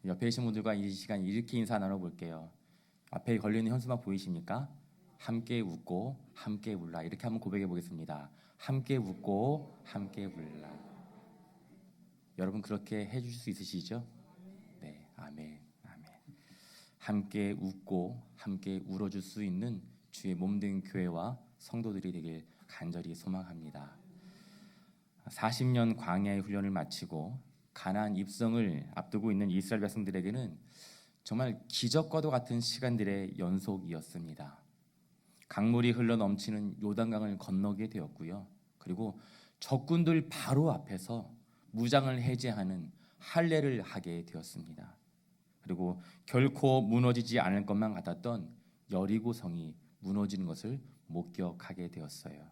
옆에 계신 분들과 이 시간 이렇게 인사 나눠볼게요. 앞에 걸려있는 현수막 보이십니까? 함께 웃고 함께 울라. 이렇게 한번 고백해 보겠습니다. 함께 웃고 함께 울라. 여러분 그렇게 해주실 수 있으시죠? 네, 아멘, 아멘. 함께 웃고 함께 울어줄 수 있는 주의 몸된 교회와 성도들이 되길 간절히 소망합니다. 40년 광야의 훈련을 마치고 가나안 입성을 앞두고 있는 이스라엘 백성들에게는 정말 기적과도 같은 시간들의 연속이었습니다. 강물이 흘러 넘치는 요단강을 건너게 되었고요. 그리고 적군들 바로 앞에서 무장을 해제하는 할례를 하게 되었습니다. 그리고 결코 무너지지 않을 것만 같았던 여리고성이 무너지는 것을 목격하게 되었어요.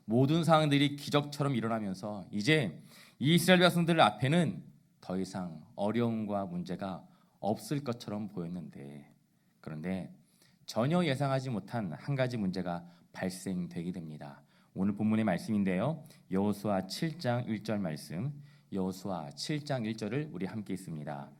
모든 상황들이 기적처럼 일어나면서 이제 이스라엘 백성들 앞에는 더 이상 어려움과 문제가 없을 것처럼 보였는데, 그런데 전혀 예상하지 못한 한 가지 문제가 발생되게 됩니다. 오늘 본문의 말씀인데요. 여호수아 7장 1절 말씀, 여호수아 7장 1절을 우리 함께 읽습니다.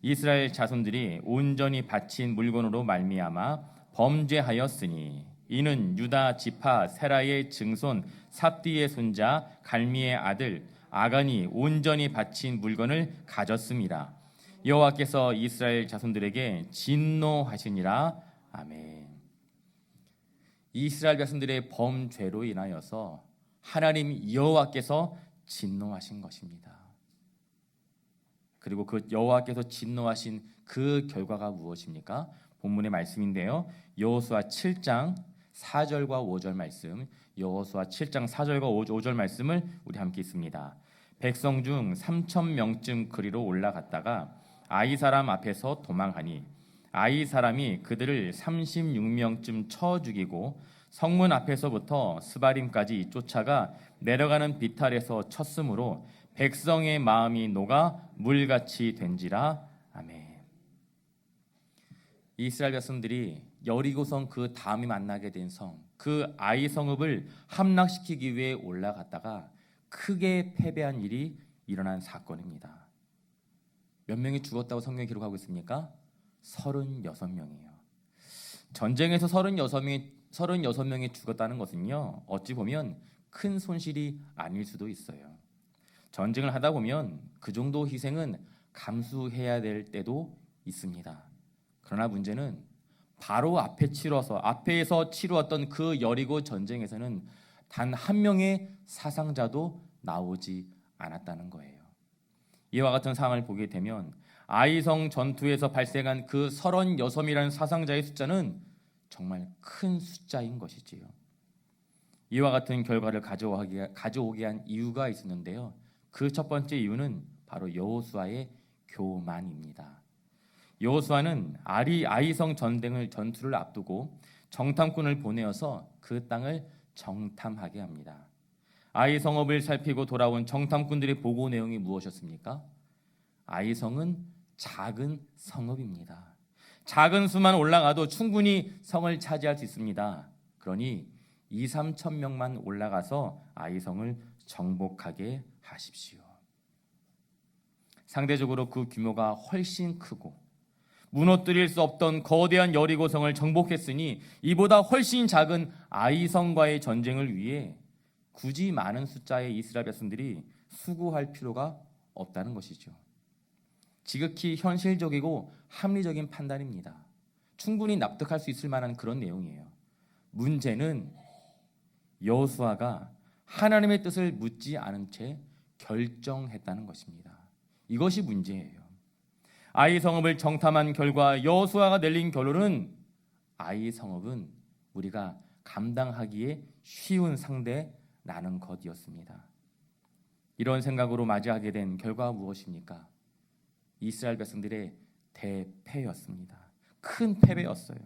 이스라엘 자손들이 온전히 바친 물건으로 말미암아 범죄하였으니 이는 유다 지파 세라의 증손 삽디의 손자 갈미의 아들 아간이 온전히 바친 물건을 가졌음이라. 여호와께서 이스라엘 자손들에게 진노하시니라. 아멘. 이스라엘 백성들의 범죄로 인하여서 하나님 여호와께서 진노하신 것입니다. 그리고 그 여호와께서 진노하신 그 결과가 무엇입니까? 본문의 말씀인데요. 여호수아 7장 4절과 5절 말씀, 여호수아 7장 4절과 5절 말씀을 우리 함께 읽습니다. 백성 중 3천 명쯤 그리로 올라갔다가 아이 사람 앞에서 도망하니 아이 사람이 그들을 36명쯤 쳐 죽이고 성문 앞에서부터 스바림까지 쫓아가 내려가는 비탈에서 쳤으므로 백성의 마음이 녹아 물같이 된지라. 아멘. 이스라엘 백성들이 여리고성 그 다음에 만나게 된 성, 그 아이 성읍을 함락시키기 위해 올라갔다가 크게 패배한 일이 일어난 사건입니다. 몇 명이 죽었다고 성경이 기록하고 있습니까? 36명이에요. 전쟁에서 36명이 죽었다는 것은요, 어찌 보면 큰 손실이 아닐 수도 있어요. 전쟁을 하다 보면 그 정도 희생은 감수해야 될 때도 있습니다. 그러나 문제는 바로 앞에서 치루었던 그 여리고 전쟁에서는 단 한 명의 사상자도 나오지 않았다는 거예요. 이와 같은 상황을 보게 되면 아이성 전투에서 발생한 그 36이라는 사상자의 숫자는 정말 큰 숫자인 것이지요. 이와 같은 결과를 가져오게 한 이유가 있었는데요. 그 첫 번째 이유는 바로 여호수아의 교만입니다. 여호수아는 아이성 전투를 앞두고 정탐꾼을 보내어서 그 땅을 정탐하게 합니다. 아이성읍을 살피고 돌아온 정탐꾼들의 보고 내용이 무엇이었습니까? 아이성은 작은 성읍입니다. 작은 수만 올라가도 충분히 성을 차지할 수 있습니다. 그러니 2-3천 명만 올라가서 아이성을 정복하게 하십시오. 상대적으로 그 규모가 훨씬 크고 무너뜨릴 수 없던 거대한 여리고성을 정복했으니 이보다 훨씬 작은 아이성과의 전쟁을 위해 굳이 많은 숫자의 이스라엘 백성들이 수고할 필요가 없다는 것이죠. 지극히 현실적이고 합리적인 판단입니다. 충분히 납득할 수 있을 만한 그런 내용이에요. 문제는 여호수아가 하나님의 뜻을 묻지 않은 채 결정했다는 것입니다. 이것이 문제예요. 아이 성읍을 정탐한 결과 여호수아가 내린 결론은 아이 성읍은 우리가 감당하기에 쉬운 상대라는 것이었습니다. 이런 생각으로 맞이하게 된 결과가 무엇입니까? 이스라엘 백성들의 대패였습니다. 큰 패배였어요.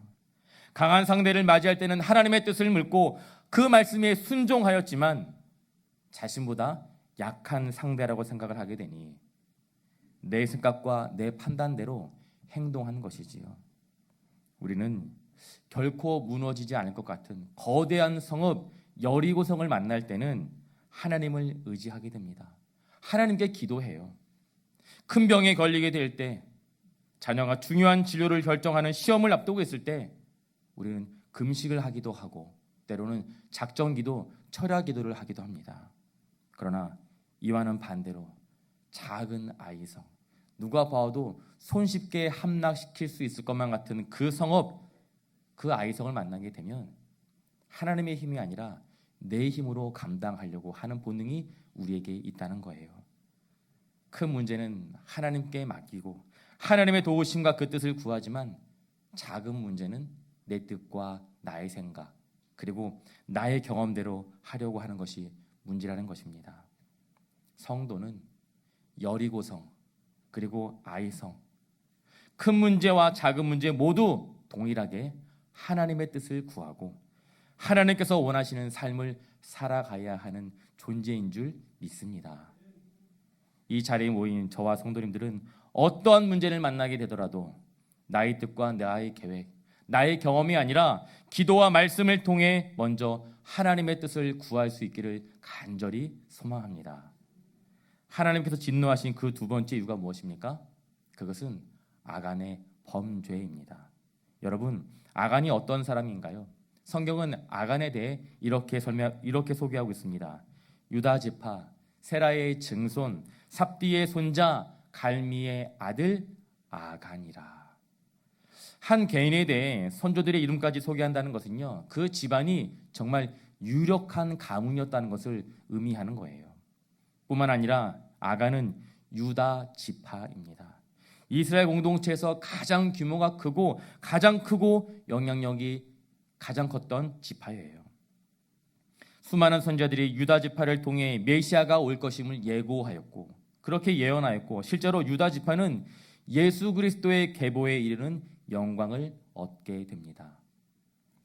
강한 상대를 맞이할 때는 하나님의 뜻을 묻고 그 말씀에 순종하였지만 자신보다 약한 상대라고 생각을 하게 되니 내 생각과 내 판단대로 행동하는 것이지요. 우리는 결코 무너지지 않을 것 같은 거대한 성읍 여리고성을 만날 때는 하나님을 의지하게 됩니다. 하나님께 기도해요. 큰 병에 걸리게 될 때, 자녀가 중요한 진로를 결정하는 시험을 앞두고 있을 때 우리는 금식을 하기도 하고 때로는 작정기도, 철야기도를 하기도 합니다. 그러나 이와는 반대로 작은 아이성, 누가 봐도 손쉽게 함락시킬 수 있을 것만 같은 그 성업, 그 아이성을 만나게 되면 하나님의 힘이 아니라 내 힘으로 감당하려고 하는 본능이 우리에게 있다는 거예요. 큰 문제는 하나님께 맡기고 하나님의 도우심과 그 뜻을 구하지만 작은 문제는 내 뜻과 나의 생각 그리고 나의 경험대로 하려고 하는 것이 문제라는 것입니다. 성도는 여리고성 그리고 아이성, 큰 문제와 작은 문제 모두 동일하게 하나님의 뜻을 구하고 하나님께서 원하시는 삶을 살아가야 하는 존재인 줄 믿습니다. 이 자리에 모인 저와 성도님들은 어떠한 문제를 만나게 되더라도 나의 뜻과 나의 계획, 나의 경험이 아니라 기도와 말씀을 통해 먼저 하나님의 뜻을 구할 수 있기를 간절히 소망합니다. 하나님께서 진노하신 그 두 번째 이유가 무엇입니까? 그것은 아간의 범죄입니다. 여러분, 아간이 어떤 사람인가요? 성경은 아간에 대해 이렇게 소개하고 있습니다. 유다 지파, 세라의 증손, 삽디의 손자, 갈미의 아들 아간이라. 한 개인에 대해 선조들의 이름까지 소개한다는 것은요, 그 집안이 정말 유력한 가문이었다는 것을 의미하는 거예요. 뿐만 아니라 아간은 유다 지파입니다. 이스라엘 공동체에서 가장 규모가 크고 가장 크고 영향력이 가장 컸던 지파예요. 수많은 선지자들이 유다 지파를 통해 메시아가 올 것임을 예고하였고 그렇게 예언하였고 실제로 유다 지파는 예수 그리스도의 계보에 이르는 영광을 얻게 됩니다.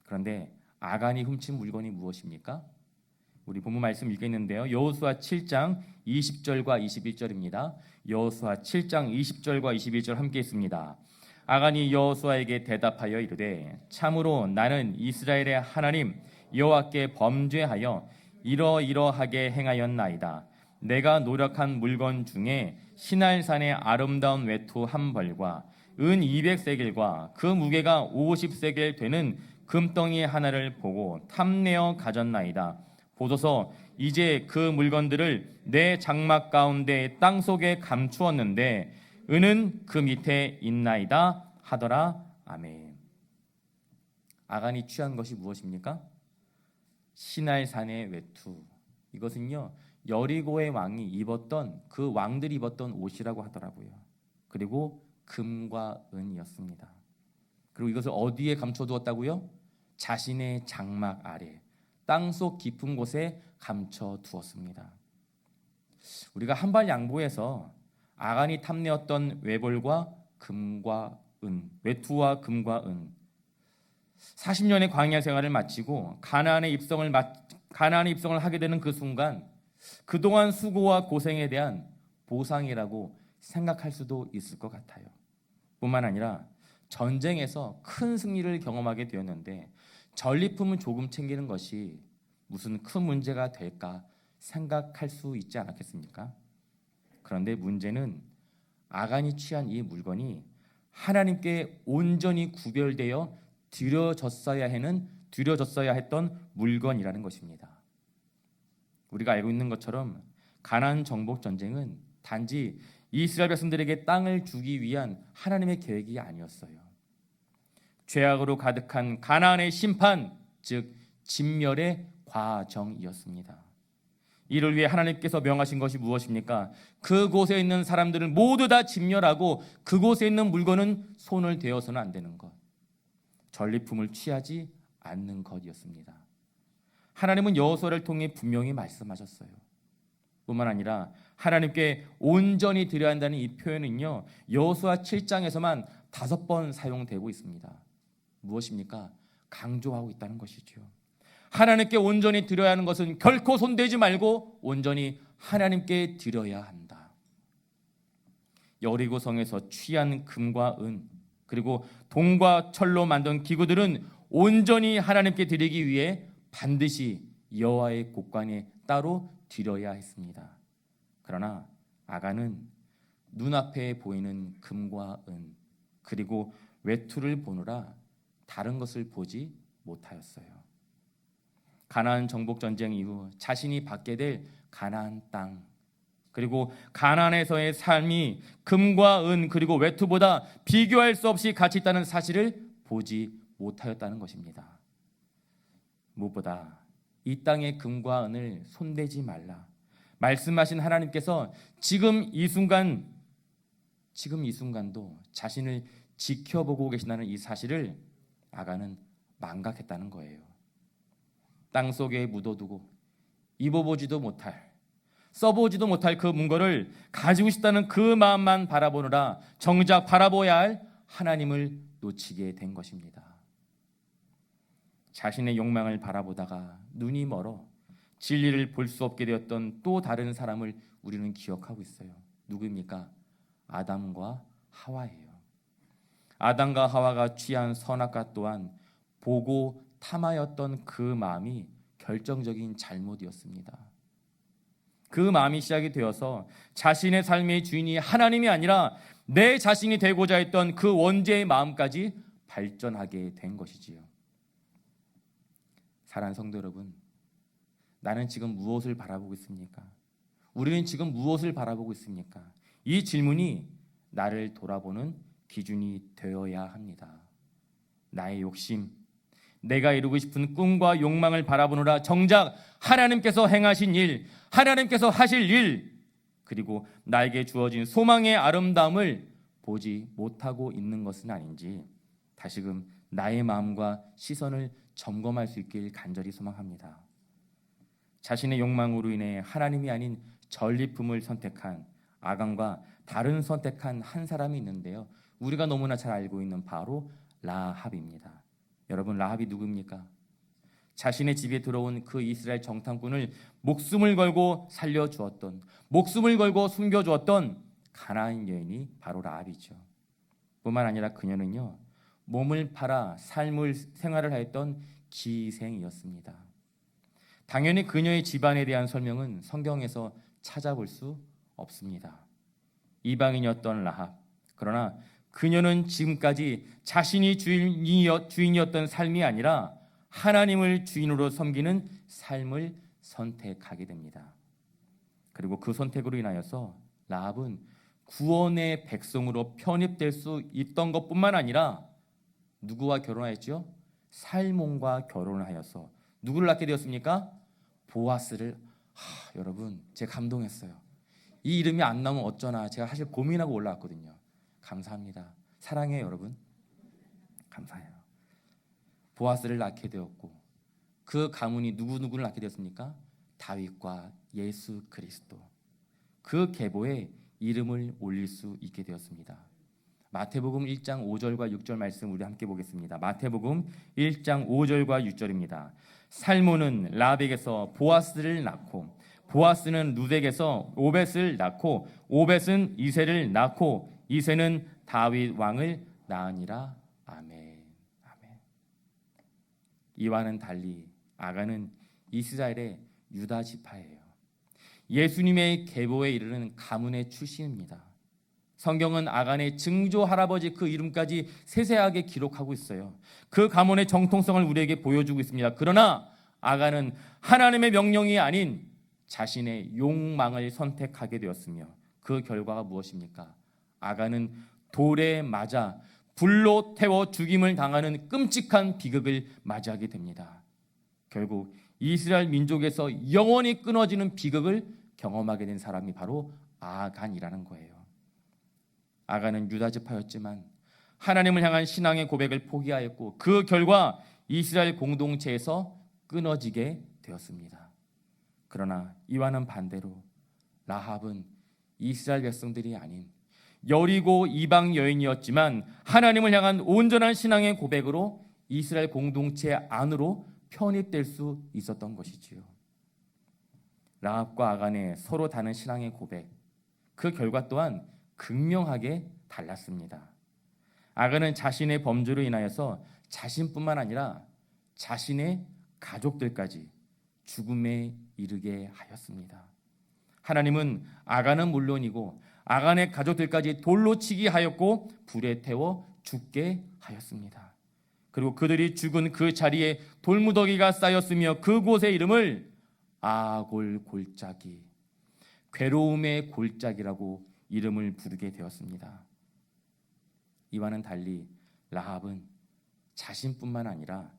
그런데 아간이 훔친 물건이 무엇입니까? 우리 본문 말씀 읽겠는데요. 여호수아 7장 20절과 21절입니다. 여호수아 7장 20절과 21절 함께 있습니다. 아간이 여호수아에게 대답하여 이르되 참으로 나는 이스라엘의 하나님 여호와께 범죄하여 이러이러하게 행하였나이다. 내가 노력한 물건 중에 시날산의 아름다운 외투 한 벌과 은 200세겔과 그 무게가 50세겔 되는 금덩이 하나를 보고 탐내어 가졌나이다. 보소서 이제 그 물건들을 내 장막 가운데 땅속에 감추었는데 은은 그 밑에 있나이다 하더라. 아멘. 아간이 취한 것이 무엇입니까? 시날산의 외투. 이것은요 여리고의 왕이 입었던 그 왕들이 입었던 옷이라고 하더라고요. 그리고 금과 은이었습니다. 그리고 이것을 어디에 감춰두었다고요? 자신의 장막 아래 땅속 깊은 곳에 감춰두었습니다. 우리가 한발 양보해서 아간이 탐내었던 외벌과 금과 은, 외투와 금과 은, 40년의 광야 생활을 마치고 가나안에 입성을 하게 되는 그 순간 그동안 수고와 고생에 대한 보상이라고 생각할 수도 있을 것 같아요. 뿐만 아니라 전쟁에서 큰 승리를 경험하게 되었는데 전리품을 조금 챙기는 것이 무슨 큰 문제가 될까 생각할 수 있지 않았겠습니까? 그런데 문제는 아간이 취한 이 물건이 하나님께 온전히 구별되어 드려졌어야 했던 물건이라는 것입니다. 우리가 알고 있는 것처럼 가나안 정복 전쟁은 단지 이스라엘 백성들에게 땅을 주기 위한 하나님의 계획이 아니었어요. 죄악으로 가득한 가나안의 심판, 즉 진멸의 과정이었습니다. 이를 위해 하나님께서 명하신 것이 무엇입니까? 그곳에 있는 사람들을 모두 다 진멸하고 그곳에 있는 물건은 손을 대어서는 안 되는 것, 전리품을 취하지 않는 것이었습니다. 하나님은 여호수아를 통해 분명히 말씀하셨어요. 뿐만 아니라 하나님께 온전히 드려야 한다는 이 표현은요 여호수아 7장에서만 5번 사용되고 있습니다. 무엇입니까? 강조하고 있다는 것이죠. 하나님께 온전히 드려야 하는 것은 결코 손대지 말고 온전히 하나님께 드려야 한다. 여리고 성에서 취한 금과 은 그리고 동과 철로 만든 기구들은 온전히 하나님께 드리기 위해 반드시 여호와의 곳간에 따로 드려야 했습니다. 그러나 아간은 눈앞에 보이는 금과 은 그리고 외투를 보느라 다른 것을 보지 못하였어요. 가나안 정복 전쟁 이후 자신이 받게 될 가나안 땅, 그리고 가나안에서의 삶이 금과 은 그리고 외투보다 비교할 수 없이 가치 있다는 사실을 보지 못하였다는 것입니다. 무엇보다 이 땅의 금과 은을 손대지 말라 말씀하신 하나님께서 지금 이 순간도 자신을 지켜보고 계신다는 이 사실을 아간은 망각했다는 거예요. 땅 속에 묻어두고 입어보지도 못할, 써보지도 못할 그 문거를 가지고 싶다는 그 마음만 바라보느라 정작 바라보아야 할 하나님을 놓치게 된 것입니다. 자신의 욕망을 바라보다가 눈이 멀어 진리를 볼 수 없게 되었던 또 다른 사람을 우리는 기억하고 있어요. 누구입니까? 아담과 하와예요. 아담과 하와가 취한 선악과 또한 보고 탐하였던 그 마음이 결정적인 잘못이었습니다. 그 마음이 시작이 되어서 자신의 삶의 주인이 하나님이 아니라 내 자신이 되고자 했던 그 원죄의 마음까지 발전하게 된 것이지요. 사랑하는 성도 여러분, 나는 지금 무엇을 바라보고 있습니까? 우리는 지금 무엇을 바라보고 있습니까? 이 질문이 나를 돌아보는 기준이 되어야 합니다. 나의 욕심, 내가 이루고 싶은 꿈과 욕망을 바라보느라 정작 하나님께서 행하신 일, 하나님께서 하실 일, 그리고 나에게 주어진 소망의 아름다움을 보지 못하고 있는 것은 아닌지 다시금 나의 마음과 시선을 점검할 수 있길 간절히 소망합니다. 자신의 욕망으로 인해 하나님이 아닌 전리품을 선택한 아간과 다른 선택한 한 사람이 있는데요. 우리가 너무나 잘 알고 있는 바로 라합입니다. 여러분, 라합이 누구입니까? 자신의 집에 들어온 그 이스라엘 정탐꾼을 목숨을 걸고 살려주었던, 목숨을 걸고 숨겨주었던 가나안 여인이 바로 라합이죠. 뿐만 아니라 그녀는요, 몸을 팔아 생활을 하였던 기생이었습니다. 당연히 그녀의 집안에 대한 설명은 성경에서 찾아볼 수 없습니다. 이방인이었던 라합, 그러나 그녀는 지금까지 자신이 주인이었던 삶이 아니라 하나님을 주인으로 섬기는 삶을 선택하게 됩니다. 그리고 그 선택으로 인하여서 라합은 구원의 백성으로 편입될 수 있던 것뿐만 아니라 누구와 결혼하였죠? 살몬과 결혼을 하여서 누구를 낳게 되었습니까? 보아스를. 여러분, 제가 감동했어요. 이 이름이 안 나오면 어쩌나 제가 사실 고민하고 올라왔거든요. 감사합니다. 사랑해요, 여러분. 감사해요. 보아스를 낳게 되었고 그 가문이 누구누구를 낳게 되었습니까? 다윗과 예수 그리스도, 그 계보에 이름을 올릴 수 있게 되었습니다. 마태복음 1장 5절과 6절 말씀 우리 함께 보겠습니다. 마태복음 1장 5절과 6절입니다. 살몬은 라합에게서 보아스를 낳고 보아스는 룻에게서 오벳을 낳고 오벳은 이새를 낳고 이새는 다윗 왕을 낳으니라. 아멘. 아멘. 이와는 달리 아간은 이스라엘의 유다 지파예요. 예수님의 계보에 이르는 가문의 출신입니다. 성경은 아간의 증조 할아버지 그 이름까지 세세하게 기록하고 있어요. 그 가문의 정통성을 우리에게 보여주고 있습니다. 그러나 아간은 하나님의 명령이 아닌 자신의 욕망을 선택하게 되었으며 그 결과가 무엇입니까? 아간은 돌에 맞아 불로 태워 죽임을 당하는 끔찍한 비극을 맞이하게 됩니다. 결국 이스라엘 민족에서 영원히 끊어지는 비극을 경험하게 된 사람이 바로 아간이라는 거예요. 아간은 유다 지파였지만 하나님을 향한 신앙의 고백을 포기하였고 그 결과 이스라엘 공동체에서 끊어지게 되었습니다. 그러나 이와는 반대로 라합은 이스라엘 백성들이 아닌 여리고 이방 여인이었지만 하나님을 향한 온전한 신앙의 고백으로 이스라엘 공동체 안으로 편입될 수 있었던 것이지요. 라합과 아간의 서로 다른 신앙의 고백, 그 결과 또한 극명하게 달랐습니다. 아간은 자신의 범죄로 인하여서 자신뿐만 아니라 자신의 가족들까지 죽음에 이르게 하였습니다. 하나님은 아간은 물론이고 아간의 가족들까지 돌로 치게 하였고 불에 태워 죽게 하였습니다. 그리고 그들이 죽은 그 자리에 돌무더기가 쌓였으며 그곳의 이름을 아골 골짜기, 괴로움의 골짜기라고 이름을 부르게 되었습니다. 이와는 달리 라합은 자신뿐만 아니라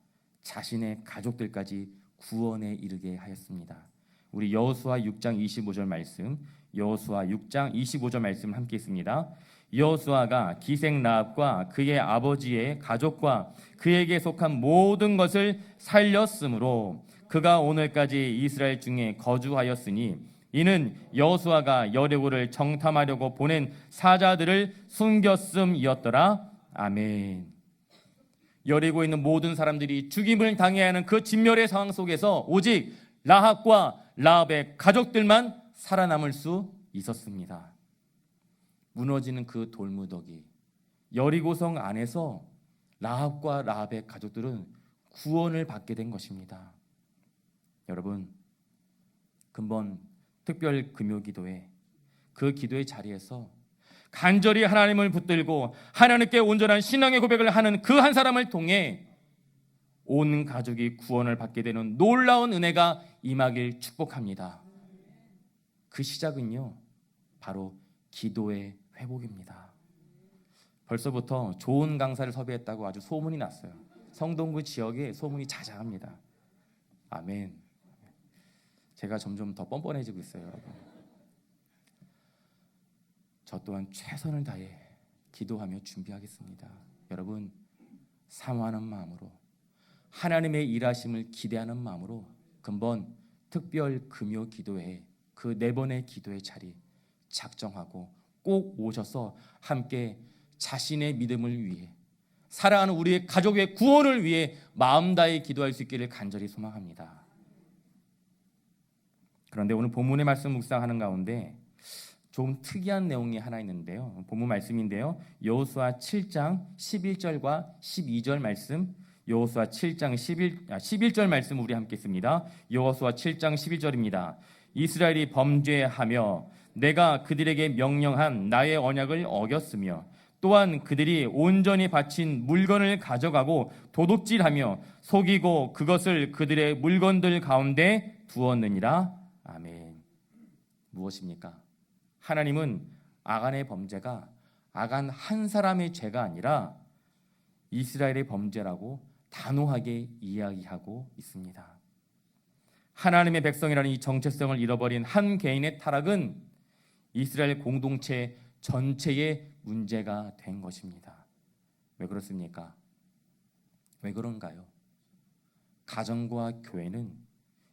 자신의 가족들까지 구원에 이르게 하였습니다. 우리 여호수아 6장 25절 말씀, 여호수아 6장 25절 말씀 함께 있습니다. 여호수아가 기생 라합과 그의 아버지의 가족과 그에게 속한 모든 것을 살렸으므로 그가 오늘까지 이스라엘 중에 거주하였으니 이는 여호수아가 여리고를 정탐하려고 보낸 사자들을 숨겼음이었더라. 아멘. 여리고에 있는 모든 사람들이 죽임을 당해야 하는 그 진멸의 상황 속에서 오직 라합과 라합의 가족들만 살아남을 수 있었습니다. 무너지는 그 돌무더기, 여리고성 안에서 라합과 라합의 가족들은 구원을 받게 된 것입니다. 여러분, 근본 특별 금요기도회, 그 기도의 자리에서 간절히 하나님을 붙들고 하나님께 온전한 신앙의 고백을 하는 그 한 사람을 통해 온 가족이 구원을 받게 되는 놀라운 은혜가 임하길 축복합니다. 그 시작은요, 바로 기도의 회복입니다. 벌써부터 좋은 강사를 섭외했다고 아주 소문이 났어요. 성동구 지역에 소문이 자자합니다. 아멘. 제가 점점 더 뻔뻔해지고 있어요, 여러분. 저 또한 최선을 다해 기도하며 준비하겠습니다. 여러분, 사모하는 마음으로, 하나님의 일하심을 기대하는 마음으로 근본 특별 금요 기도회, 그 4번의 기도의 자리 작정하고 꼭 오셔서 함께 자신의 믿음을 위해, 사랑하는 우리의 가족의 구원을 위해 마음 다해 기도할 수 있기를 간절히 소망합니다. 그런데 오늘 본문의 말씀 묵상하는 가운데 좀 특이한 내용이 하나 있는데요. 본문 말씀인데요. 여호수아 7장 11절과 12절 말씀, 여호수아 7장 11절 말씀 우리 함께 읽습니다. 여호수아 7장 11절입니다. 이스라엘이 범죄하며 내가 그들에게 명령한 나의 언약을 어겼으며 또한 그들이 온전히 바친 물건을 가져가고 도둑질하며 속이고 그것을 그들의 물건들 가운데 두었느니라. 아멘. 무엇입니까? 하나님은 아간의 범죄가 아간 한 사람의 죄가 아니라 이스라엘의 범죄라고 단호하게 이야기하고 있습니다. 하나님의 백성이라는 이 정체성을 잃어버린 한 개인의 타락은 이스라엘 공동체 전체의 문제가 된 것입니다. 왜 그렇습니까? 왜 그런가요? 가정과 교회는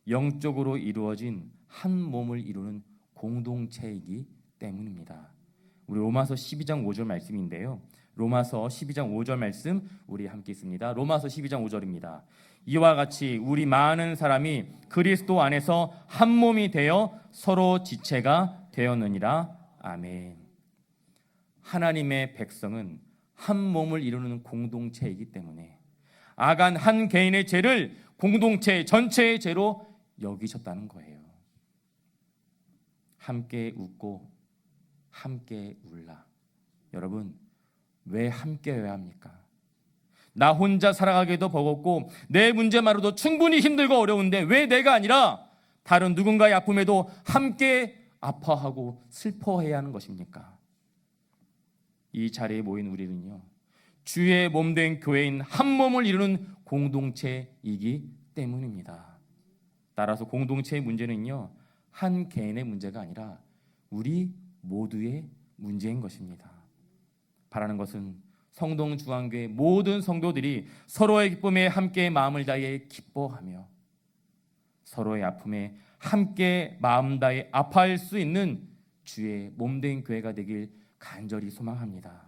영적으로 이루어진 한 몸을 이루는 공동체이기 때문입니다. 우리 로마서 12장 5절 말씀인데요. 로마서 12장 5절 말씀 우리 함께 있습니다. 로마서 12장 5절입니다. 이와 같이 우리 많은 사람이 그리스도 안에서 한 몸이 되어 서로 지체가 되었느니라. 아멘. 하나님의 백성은 한 몸을 이루는 공동체이기 때문에 아간 한 개인의 죄를 공동체 전체의 죄로 여기셨다는 거예요. 함께 웃고 함께 울라. 여러분, 왜 함께여야 합니까? 나 혼자 살아가기도 버겁고 내 문제만으로도 충분히 힘들고 어려운데 왜 내가 아니라 다른 누군가의 아픔에도 함께 아파하고 슬퍼해야 하는 것입니까? 이 자리에 모인 우리는요, 주의 몸된 교회인 한 몸을 이루는 공동체이기 때문입니다. 따라서 공동체의 문제는요, 한 개인의 문제가 아니라 우리 모두의 문제인 것입니다. 바라는 것은 성동중앙교회 모든 성도들이 서로의 기쁨에 함께 마음을 다해 기뻐하며 서로의 아픔에 함께 마음 다해 아파할 수 있는 주의 몸된 교회가 되길 간절히 소망합니다.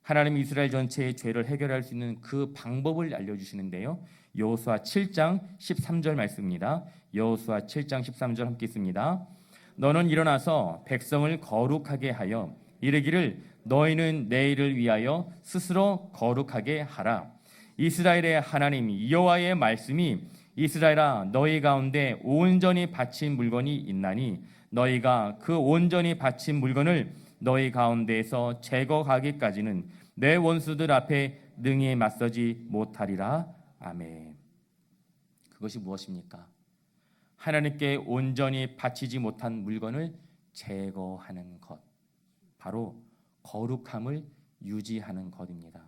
하나님 이스라엘 전체의 죄를 해결할 수 있는 그 방법을 알려주시는데요. 여호수아 7장 13절 말씀입니다. 여호수아 7장 13절 함께 있습니다. 너는 일어나서 백성을 거룩하게 하여 이르기를 너희는 내일을 위하여 스스로 거룩하게 하라. 이스라엘의 하나님 여호와의 말씀이 이스라엘아 너희 가운데 온전히 바친 물건이 있나니 너희가 그 온전히 바친 물건을 너희 가운데에서 제거하기까지는 내 원수들 앞에 능히 맞서지 못하리라. 아멘. 그것이 무엇입니까? 하나님께 온전히 바치지 못한 물건을 제거하는 것, 바로 거룩함을 유지하는 것입니다.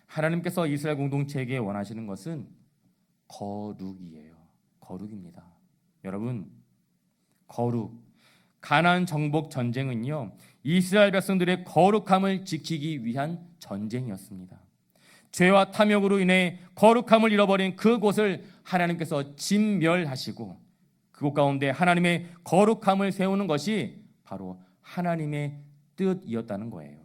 하나님께서 이스라엘 공동체에게 원하시는 것은 거룩이에요. 거룩입니다. 여러분, 거룩, 가나안 정복 전쟁은요, 이스라엘 백성들의 거룩함을 지키기 위한 전쟁이었습니다. 죄와 탐욕으로 인해 거룩함을 잃어버린 그곳을 하나님께서 진멸하시고 그곳 가운데 하나님의 거룩함을 세우는 것이 바로 하나님의 뜻이었다는 거예요.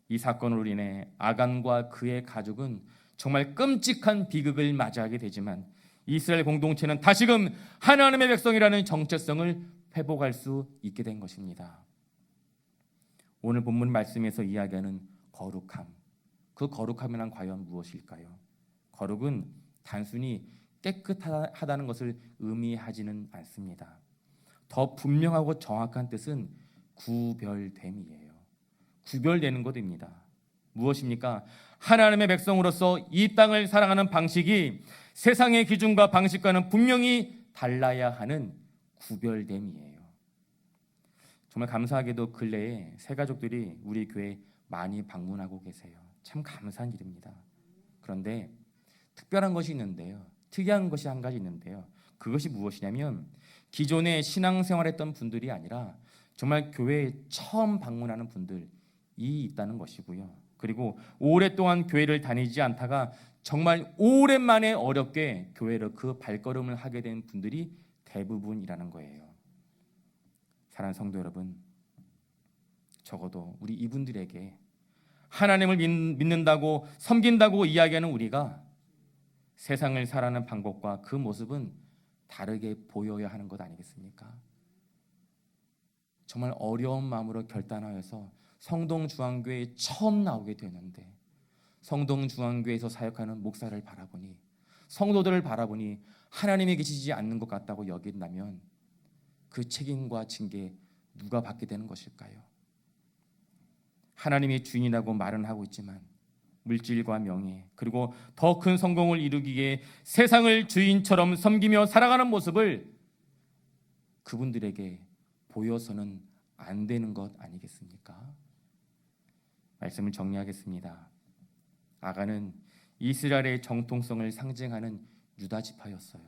이 사건으로 인해 아간과 그의 가족은 정말 끔찍한 비극을 맞이하게 되지만 이스라엘 공동체는 다시금 하나님의 백성이라는 정체성을 회복할 수 있게 된 것입니다. 오늘 본문 말씀에서 이야기하는 거룩함, 그 거룩함이란 과연 무엇일까요? 거룩은 단순히 깨끗하다는 것을 의미하지는 않습니다. 더 분명하고 정확한 뜻은 구별됨이에요. 구별되는 것입니다. 무엇입니까? 하나님의 백성으로서 이 땅을 사랑하는 방식이 세상의 기준과 방식과는 분명히 달라야 하는 구별됨이에요. 정말 감사하게도 근래에 새 가족들이 우리 교회 많이 방문하고 계세요. 참 감사한 일입니다. 그런데 특별한 것이 있는데요. 특이한 것이 한 가지 있는데요. 그것이 무엇이냐면 기존에 신앙생활했던 분들이 아니라 정말 교회에 처음 방문하는 분들이 있다는 것이고요. 그리고 오랫동안 교회를 다니지 않다가 정말 오랜만에 어렵게 교회로 그 발걸음을 하게 된 분들이 대부분이라는 거예요. 사랑하는 성도 여러분, 적어도 우리 이분들에게 하나님을 믿는다고 섬긴다고 이야기하는 우리가 세상을 살아가는 방법과 그 모습은 다르게 보여야 하는 것 아니겠습니까? 정말 어려운 마음으로 결단하여서 성동중앙교회에 처음 나오게 되는데 성동중앙교회에서 사역하는 목사를 바라보니 성도들을 바라보니 하나님이 계시지 않는 것 같다고 여긴다면 그 책임과 징계 누가 받게 되는 것일까요? 하나님이 주인이라고 말은 하고 있지만 물질과 명예 그리고 더 큰 성공을 이루기 위해 세상을 주인처럼 섬기며 살아가는 모습을 그분들에게 보여서는 안 되는 것 아니겠습니까? 말씀을 정리하겠습니다. 아간은 이스라엘의 정통성을 상징하는 유다 지파였어요.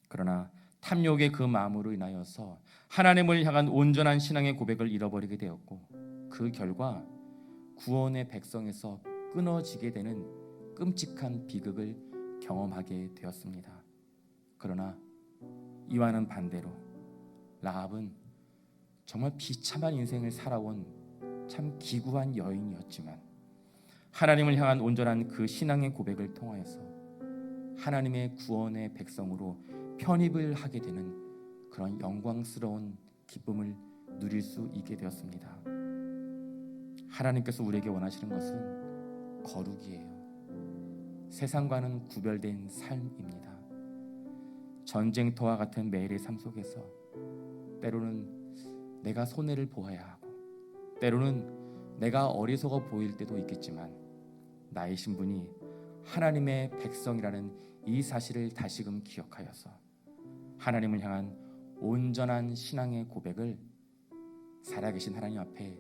그러나 탐욕의 그 마음으로 인하여서 하나님을 향한 온전한 신앙의 고백을 잃어버리게 되었고 그 결과 구원의 백성에서 끊어지게 되는 끔찍한 비극을 경험하게 되었습니다. 그러나 이와는 반대로 라합은 정말 비참한 인생을 살아온 참 기구한 여인이었지만 하나님을 향한 온전한 그 신앙의 고백을 통하여서 하나님의 구원의 백성으로 편입을 하게 되는 그런 영광스러운 기쁨을 누릴 수 있게 되었습니다. 하나님께서 우리에게 원하시는 것은 거룩이에요. 세상과는 구별된 삶입니다. 전쟁터와 같은 매일의 삶 속에서 때로는 내가 손해를 보아야 하고 때로는 내가 어리석어 보일 때도 있겠지만 나의 신분이 하나님의 백성이라는 이 사실을 다시금 기억하여서 하나님을 향한 온전한 신앙의 고백을 살아계신 하나님 앞에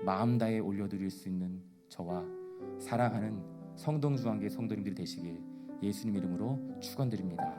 마음 다해 올려드릴 수 있는 저와 사랑하는 성동중앙교회 성도님들이 되시길 예수님 이름으로 축원드립니다.